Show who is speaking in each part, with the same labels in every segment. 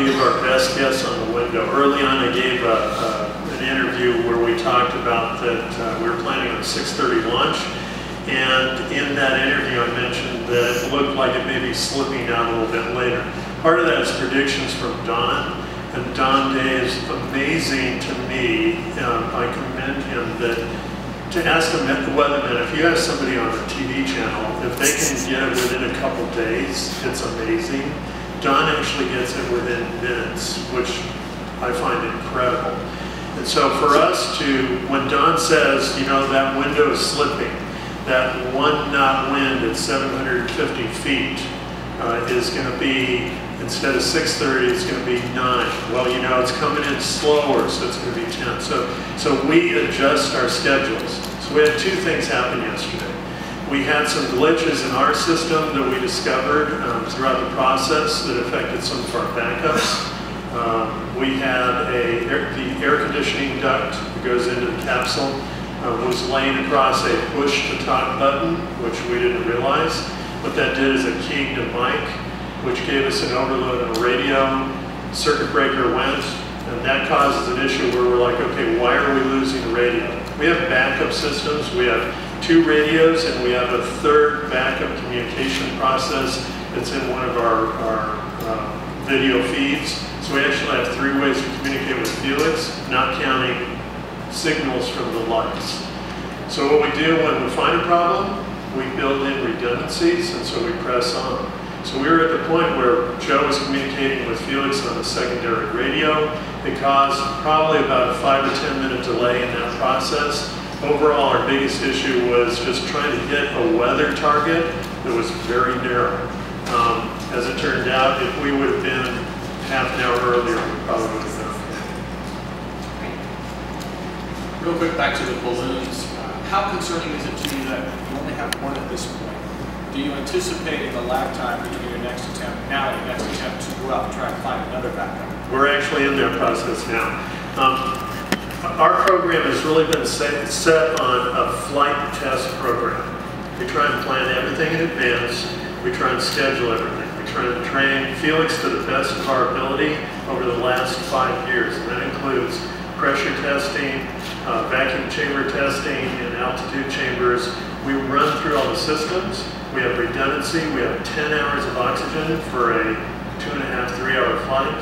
Speaker 1: gave our best guess on the window. Early on, I gave an interview where we talked about that we were planning on a 6:30 launch. And in that interview, I mentioned that it looked like it may be slipping out a little bit later. Part of that is predictions from Don. And Don Day is amazing to me. I commend him that to ask a weatherman, if you ask somebody on a TV channel, if they can get it within a couple days, it's amazing. Don actually gets it within minutes, which I find incredible. And so for us to, when Don says, you know, that window is slipping, that 1 knot wind at 750 feet is going to be, instead of 6:30, it's going to be 9. Well, you know, it's coming in slower, so it's going to be 10. So we adjust our schedules. So we had 2 things happen yesterday. We had some glitches in our system that we discovered throughout the process that affected some of our backups. We had the air conditioning duct that goes into the capsule was laying across a push-to-talk button, which we didn't realize. What that did is it keyed to mic, which gave us an overload on a radio. Circuit breaker went, and that causes an issue where we're like, okay, why are we losing the radio? We have backup systems. We have 2 radios, and we have a 3rd backup communication process that's in one of our video feeds. So we actually have 3 ways to communicate with Felix, not counting signals from the lights. So what we do when we find a problem, we build in redundancies, and so we press on. So we were at the point where Joe was communicating with Felix on the secondary radio. It caused probably about a 5 or 10 minute delay in that process. Overall, our biggest issue was just trying to hit a weather target that was very narrow. As it turned out, if we would have been half an hour earlier, we probably would have done.
Speaker 2: Real quick, back to the balloons. How concerning is it to you that you only have 1 at this point? Do you anticipate in the lag time between your next attempt, to go out and try and find another backup?
Speaker 1: We're actually in that process now. Our program has really been set on a flight test program. We try and plan everything in advance. We try and schedule everything. We try and train Felix to the best of our ability over the last 5 years, and that includes pressure testing, vacuum chamber testing, and altitude chambers. We run through all the systems. We have redundancy. We have 10 hours of oxygen for a 2.5 to 3 hour flight.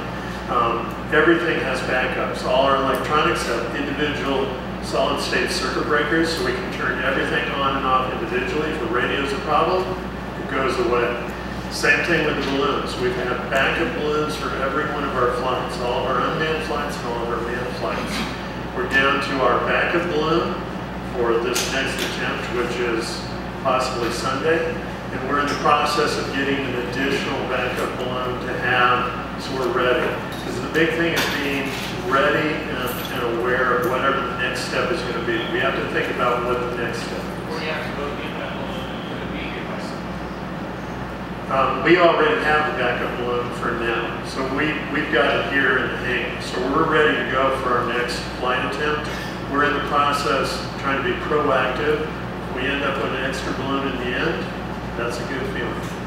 Speaker 1: Everything has backups. All our electronics have individual solid state circuit breakers, so we can turn everything on and off individually. If the radio's a problem, it goes away. Same thing with the balloons. We have backup balloons for every one of our flights, all of our unmanned flights and all of our manned flights. We're down to our backup balloon for this next attempt, which is possibly Sunday, and we're in the process of getting an additional backup balloon to have, so we're ready. Because the big thing is being ready and aware of whatever the next step is going to be. We have to think about what the next step is.
Speaker 3: Before you have to go get that balloon, could it be here by Sunday?
Speaker 1: We already have the backup balloon for now, so we've got it here in the hangar. So we're ready to go for our next flight attempt. We're in the process trying to be proactive. We end up with an extra balloon in the end. That's a good feeling.